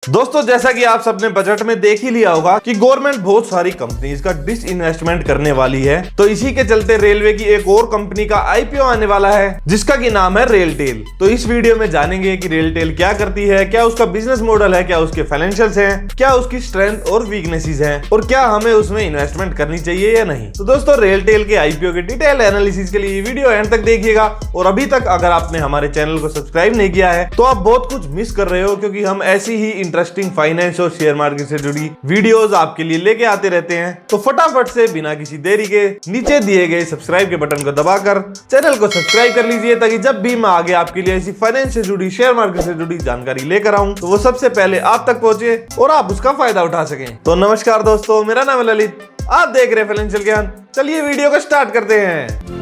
दोस्तों जैसा कि आप सबने बजट में देख ही लिया होगा कि गवर्नमेंट बहुत सारी कंपनीज का डिसइन्वेस्टमेंट करने वाली है, तो इसी के चलते रेलवे की एक और कंपनी का आईपीओ आने वाला है जिसका की नाम है रेलटेल। तो इस वीडियो में जानेंगे कि रेलटेल क्या करती है, क्या उसका बिजनेस मॉडल है, क्या उसके फाइनेंशियल्स हैं, क्या उसकी स्ट्रेंथ और वीकनेसेस हैं और क्या हमें उसमें इन्वेस्टमेंट करनी चाहिए या नहीं। तो दोस्तों रेलटेल के आईपीओ के डिटेल एनालिसिस के लिए वीडियो एंड तक देखिएगा। और अभी तक अगर आपने हमारे चैनल को सब्सक्राइब नहीं किया है तो आप बहुत कुछ मिस कर रहे हो, क्योंकि हम ऐसी ही इंटरेस्टिंग फाइनेंस और शेयर मार्केट से जुड़ी वीडियोस आपके लिए लेके आते रहते हैं। तो फटाफट से बिना किसी देरी के नीचे दिए गए सब्सक्राइब के बटन को दबाकर चैनल को सब्सक्राइब कर लीजिए, ताकि जब भी मैं आगे आपके लिए ऐसी फाइनेंस से जुड़ी शेयर मार्केट से जुड़ी जानकारी लेकर आऊं तो वो सबसे पहले आप तक पहुंचे और आप उसका फायदा उठा सकें। तो नमस्कार दोस्तों, मेरा नाम है ललित, आप देख रहे हैं फाइनेंशियल ज्ञान। चलिए वीडियो को स्टार्ट करते हैं।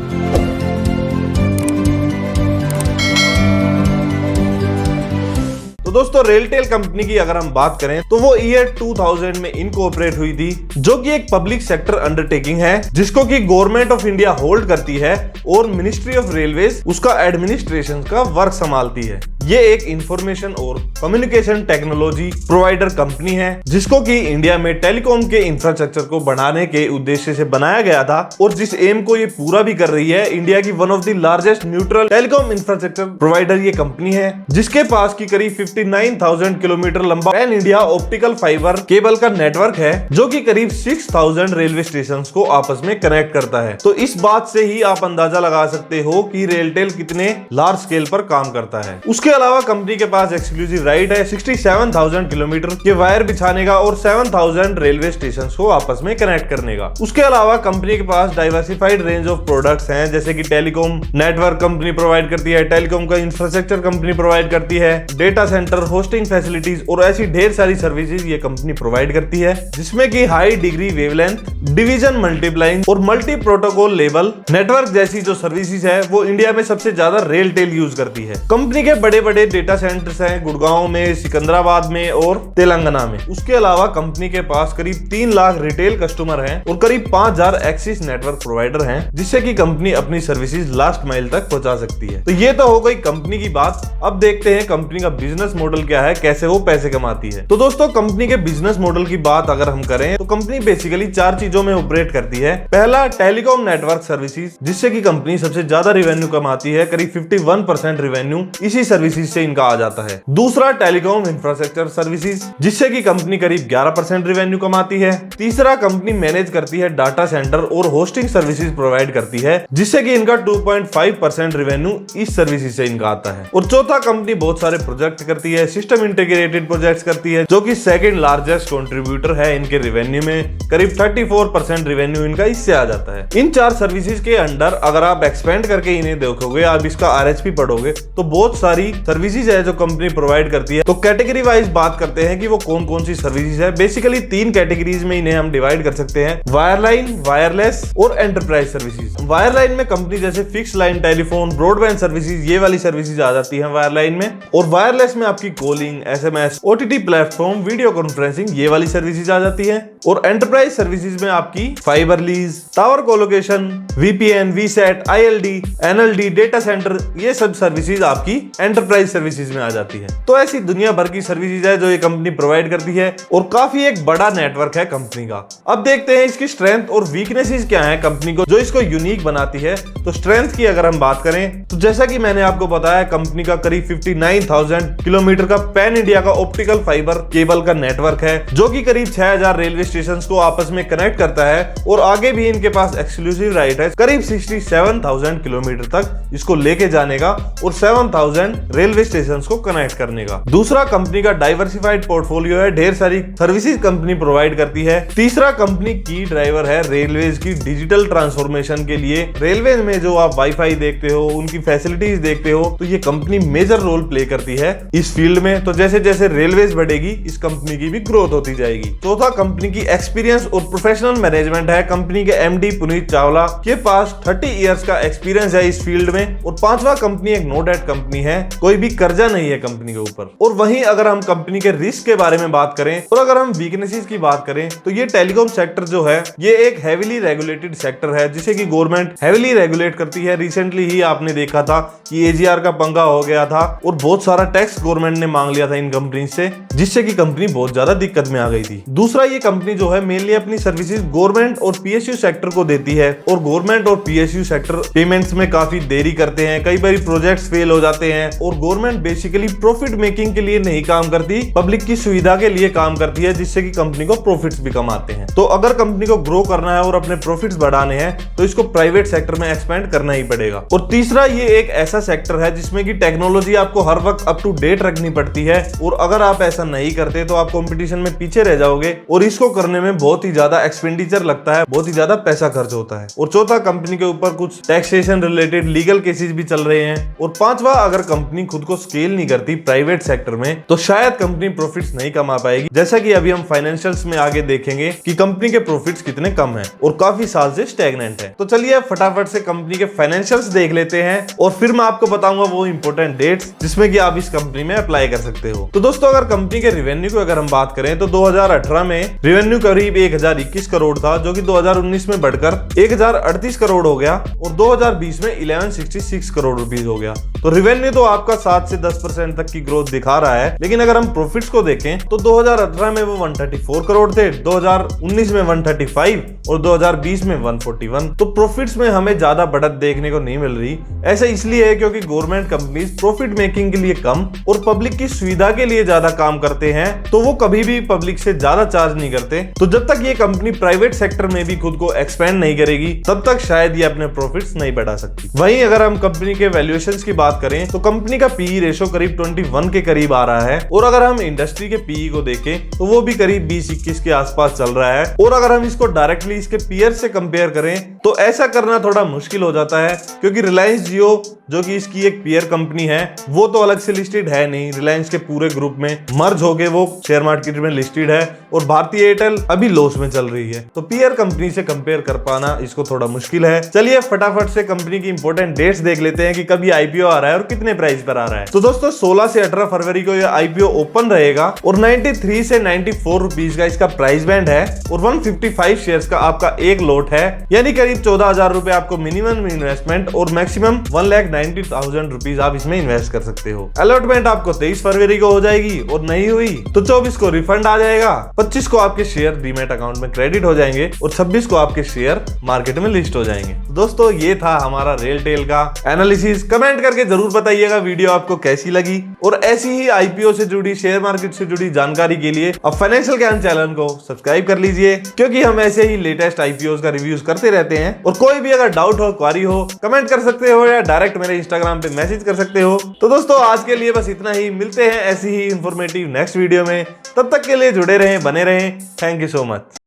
तो दोस्तों रेलटेल कंपनी की अगर हम बात करें तो वो ईयर 2000 में इनकॉर्पोरेट हुई थी, जो कि एक पब्लिक सेक्टर अंडरटेकिंग है जिसको कि गवर्नमेंट ऑफ इंडिया होल्ड करती है और मिनिस्ट्री ऑफ रेलवेज उसका एडमिनिस्ट्रेशन का वर्क संभालती है। ये एक इंफॉर्मेशन और कम्युनिकेशन टेक्नोलॉजी प्रोवाइडर कंपनी है जिसको कि इंडिया में टेलीकॉम के इंफ्रास्ट्रक्चर को बढ़ाने के उद्देश्य से बनाया गया था, और जिस एम को ये पूरा भी कर रही है। इंडिया की one of the largest neutral telecom infrastructure provider ये कंपनी है, जिसके पास की करीब 59,000 किलोमीटर लंबा pan India optical fibre cable का नेटवर्क है, जो कि करीब 6,000 रेलवे स्टेशन को आपस में कनेक्ट करता है। तो इस बात से ही आप अंदाजा लगा सकते हो कि रेलटेल कितने लार्ज स्केल पर काम करता है। उसके अलावा कंपनी के पास एक्सक्लूसिव राइट है 67,000 किलोमीटर के वायर बिछाने का और 7,000 रेलवे स्टेशन को आपस में कनेक्ट करने का। उसके अलावा कंपनी के पास डाइवर्सिफाइड रेंज ऑफ प्रोडक्ट्स हैं, जैसे कि टेलीकॉम नेटवर्क कंपनी प्रोवाइड करती है, टेलीकॉम का इंफ्रास्ट्रक्चर कंपनी प्रोवाइड करती है, डेटा सेंटर, होस्टिंग फैसिलिटीज और ऐसी ढेर सारी सर्विसेज ये कंपनी प्रोवाइड करती है, जिसमें कि हाई डिग्री वेवलेंथ, डिवीजन मल्टीप्लाइन और मल्टी प्रोटोकॉल लेवल नेटवर्क जैसी जो सर्विसेज है वो इंडिया में सबसे ज्यादा रेलटेल यूज करती है। कंपनी के बड़े बड़े डेटा सेंटर्स हैं गुड़गांव में, सिकंदराबाद में और तेलंगाना में। उसके अलावा कंपनी के पास करीब 3 लाख रिटेल कस्टमर हैं और करीब 5,000 एक्सिस नेटवर्क प्रोवाइडर हैं, जिससे कि कंपनी अपनी सर्विसेज लास्ट माइल तक पहुंचा सकती है। तो ये तो हो गई कंपनी की बात। अब देखते हैं कंपनी का बिजनेस मॉडल क्या है, कैसे वो पैसे कमाती है। तो दोस्तों कंपनी के बिजनेस मॉडल की बात अगर हम करें तो कंपनी बेसिकली 4 चीजों में ऑपरेट करती है। पहला, टेलीकॉम नेटवर्क सर्विसेज, जिससे कि कंपनी सबसे ज्यादा रेवेन्यू कमाती है, करीब 51% रेवेन्यू इसी सर्विसेज से इनका आ जाता है। दूसरा, टेलीकॉम इंफ्रास्ट्रक्चर सर्विसेज, जिससे कि कंपनी करीब 11% रेवेन्यू कमाती है। तीसरा, कंपनी मैनेज करती है डाटा सेंटर और होस्टिंग सर्विसेज प्रोवाइड करती है, जिससे कि इनका 2.5% रेवेन्यू इस सर्विसेज से इनका आता है। और चौथा, कंपनी बहुत सारे प्रोजेक्ट करती है, सिस्टम इंटीग्रेटेड प्रोजेक्ट्स करती है, जो कि सेकंड लार्जेस्ट कंट्रीब्यूटर है इनके रेवेन्यू में, करीब 34% रेवेन्यू इनका इससे आ जाता है। इन 4 सर्विसेज के अंडर अगर आप एक्सपेंड करके इन्हें देखोगे, आप इसका आरएचपी पढ़ोगे तो बहुत सारी सर्विसेज है जो कंपनी प्रोवाइड करती है। तो कैटेगरी वाइज बात करते हैं कि वो कौन कौन सी सर्विसेज है। बेसिकली 3 कैटेगरीज में इन्हें हम डिवाइड कर सकते हैं, वायरलाइन, वायरलेस और एंटरप्राइज सर्विसेज। वायरलाइन में कंपनी जैसे fix line telephone, broadband services, ये वाली सर्विसेज आ जाती है वायरलाइन में। और वायरलेस में आपकी calling, SMS, OTT platform, video conferencing, ये वाली सर्विसेज आ जाती है। और एंटरप्राइज सर्विसेज में आपकी fibre lease, tower colocation, VPN, VSAT, ILD, NLD, data centre, ये सब सर्विसेज आपकी एंटरप्राइज सर्विसेज में आ जाती है। तो ऐसी दुनिया भर की सर्विसेज है जो ये कंपनी प्रोवाइड करती है और काफी एक बड़ा नेटवर्क है कंपनी का। अब देखते हैं इसकी स्ट्रेंथ और वीकनेसेस क्या है कंपनी को जो इसको यूनिक बनाती है। तो स्ट्रेंथ की अगर हम बात करें तो जैसा कि मैंने आपको बताया, कंपनी का करीब 59,000 किलोमीटर का पैन इंडिया का ऑप्टिकल फाइबर केबल का नेटवर्क है, जो कि करीब 6,000 रेलवे स्टेशन को आपस में कनेक्ट करता है। और आगे भी इनके पास एक्सक्लूसिव राइट है करीब 67,000 किलोमीटर तक इसको लेके जाने का और 7,000 रेलवे स्टेशन को कनेक्ट करने का। दूसरा, कंपनी का डाइवर्सिफाइड पोर्टफोलियो है, ढेर सारी सर्विसेज कंपनी प्रोवाइड करती है। तीसरा, कंपनी की ड्राइवर है रेलवेज की डिजिटल ट्रांसफॉर्मेशन के लिए। रेलवे में जो आप वाईफाई देखते हो, उनकी फैसिलिटीज देखते हो, तो ये कंपनी मेजर रोल प्ले करती है इस फील्ड में। तो जैसे जैसे रेलवेज बढ़ेगी, इस कंपनी की भी ग्रोथ होती जाएगी। चौथा, कंपनी की एक्सपीरियंस और प्रोफेशनल मैनेजमेंट है। कंपनी के एमडी पुनीत चावला के पास 30 इयर्स का एक्सपीरियंस है इस फील्ड में। और पांचवा, कंपनी एक नो डेट कंपनी है, कोई भी कर्जा नहीं है कंपनी के ऊपर। और वहीं अगर हम कंपनी के रिस्क के बारे में बात करें और अगर हम वीकनेसेस की बात करें तो ये टेलीकॉम सेक्टर जो है ये एक हेवीली रेगुलेटेड सेक्टर है जिसे कि गवर्नमेंट हेवीली रेगुलेट करती है। रिसेंटली ही आपने देखा था कि एजीआर का पंगा हो गया था और बहुत सारा टैक्स गवर्नमेंट ने मांग लिया था इन कंपनी से, जिससे कि कंपनी बहुत ज्यादा दिक्कत में आ गई थी। दूसरा, ये कंपनी जो है मेनली अपनी सर्विसेज गवर्नमेंट और पीएसयू सेक्टर को देती है और गवर्नमेंट और पीएसयू सेक्टर पेमेंट्स में काफी देरी करते हैं, कई बार प्रोजेक्ट्स फेल हो जाते हैं और गवर्नमेंट बेसिकली प्रॉफिट मेकिंग के लिए नहीं काम करती, पब्लिक की सुविधा के लिए काम करती है, जिससे कि कंपनी को प्रॉफिट्स भी कम आते हैं। तो अगर कंपनी को ग्रो करना है और अपने प्रॉफिट्स बढ़ाने हैं तो इसको प्राइवेट सेक्टर में एक्सपेंड करना ही पड़ेगा। और तीसरा, ये एक ऐसा सेक्टर है जिसमें कि टेक्नोलॉजी आपको हर वक्त अप टू डेट रखनी पड़ती है और अगर आप ऐसा नहीं करते तो आप कंपटीशन में पीछे रह जाओगे और इसको करने में बहुत ही ज्यादा एक्सपेंडिचर लगता है, बहुत ही ज्यादा पैसा खर्च होता है। और चौथा, कंपनी के ऊपर कुछ टैक्सेशन रिलेटेड लीगल केसेस भी चल रहे हैं। और पांचवा, अगर कंपनी खुद को स्केल नहीं करती प्राइवेट सेक्टर में तो शायद कंपनी प्रॉफिट्स नहीं कमा पाएगी, जैसा कि अभी हम फाइनेंशियल्स में आगे देखेंगे कि कंपनी के प्रॉफिट्स कितने कम हैं और काफी साल से स्टैग्नेंट है। तो चलिए फटाफट से कंपनी के फाइनेंशियल्स देख लेते हैं और फिर मैं आपको बताऊंगा वो इंपॉर्टेंट डेट्स जिसमें कि आप इस कंपनी में अप्लाई कर सकते हो। तो दोस्तों, अगर कंपनी के रेवेन्यू को अगर हम बात करें तो 2018 में रेवेन्यू करीब 1021 करोड़ था, जो कि 2019 में बढ़कर 1038 करोड़ हो गया और 2020 में 1166 करोड़ रुपीस हो गया। तो रेवेन्यू तो आपका 7 से 10% तक की ग्रोथ दिखा रहा है, लेकिन अगर हम प्रॉफिट्स को देखें तो 2018 में वो 134 करोड़ थे, 2019 में 135 और 2020 में 141। तो प्रॉफिट्स में हमें ज्यादा बढ़त देखने को नहीं मिल रही। ऐसा इसलिए है क्योंकि गवर्नमेंट कंपनीज प्रॉफिट मेकिंग के लिए कम और पब्लिक की सुविधा के लिए ज्यादा काम करते हैं, तो वो कभी भी पब्लिक से ज्यादा चार्ज नहीं करते। तो जब तक ये कंपनी प्राइवेट सेक्टर में भी खुद को एक्सपेंड नहीं करेगी तब तक शायद ये अपने प्रॉफिट्स नहीं बढ़ा सकती। वहीं अगर हम कंपनी के वैल्यूएशंस की बात करें तो कंपनी का पीई रेशो करीब 21 के करीब आ रहा है और अगर हम इंडस्ट्री के पीई को देखें तो वो भी करीब 20-21 के आसपास चल रहा है। और अगर हम इसको डायरेक्टली इसके पीयर से कंपेयर करें तो ऐसा करना थोड़ा मुश्किल हो जाता है, क्योंकि रिलायंस जियो जो कि इसकी एक पीयर कंपनी है वो तो अलग से लिस्टेड है नहीं, रिलायंस के पूरे ग्रुप में मर्ज होके वो शेयर मार्केट में लिस्टेड है और भारतीय एयरटेल अभी लॉस में चल रही है। तो पीयर कंपनी से कंपेयर कर पाना इसको थोड़ा मुश्किल है। चलिए फटाफट से कंपनी की इंपॉर्टेंट डेट्स देख लेते हैं कि कभी आईपीओ आ रहा है और कितने प्राइस पर आ रहा है। तो दोस्तों 16 से 18 फरवरी को यह आईपीओ ओपन रहेगा और 93 से 94 रुपीज का इसका प्राइस बैंड है और 155 शेयर्स का आपका एक लॉट है, यानी करीब 14,000 रुपए आपको मिनिमम इन्वेस्टमेंट और मैक्सिमम 1,90,000 रुपीज आप इसमें इन्वेस्ट कर सकते हो। अलॉटमेंट आपको 23 फरवरी को हो जाएगी और नहीं हुई तो 24 को रिफंड आ जाएगा, 25 को आपके शेयर डीमैट अकाउंट में क्रेडिट हो जाएंगे और 26 को आपके शेयर मार्केट में लिस्ट हो जाएंगे। दोस्तों ये था हमारा रेलटेल का एनालिसिस। कमेंट करके जरूर बताइएगा वीडियो आपको कैसी लगी और ऐसी ही आईपीओ से जुड़ी, शेयर मार्केट से जुड़ी जानकारी के लिए अब फाइनेंशियल ज्ञान चैनल को सब्सक्राइब कर लीजिए, क्योंकि हम ऐसे ही लेटेस्ट आईपीओ का रिव्यूज करते रहते हैं। और कोई भी अगर डाउट हो, क्वारी हो, कमेंट कर सकते हो या डायरेक्ट मेरे इंस्टाग्राम पे मैसेज कर सकते हो। तो दोस्तों आज के लिए बस इतना ही, मिलते हैं ऐसी ही इंफॉर्मेटिव नेक्स्ट वीडियो में। तब तक के लिए जुड़े रहें, बने रहें। Thank you so much.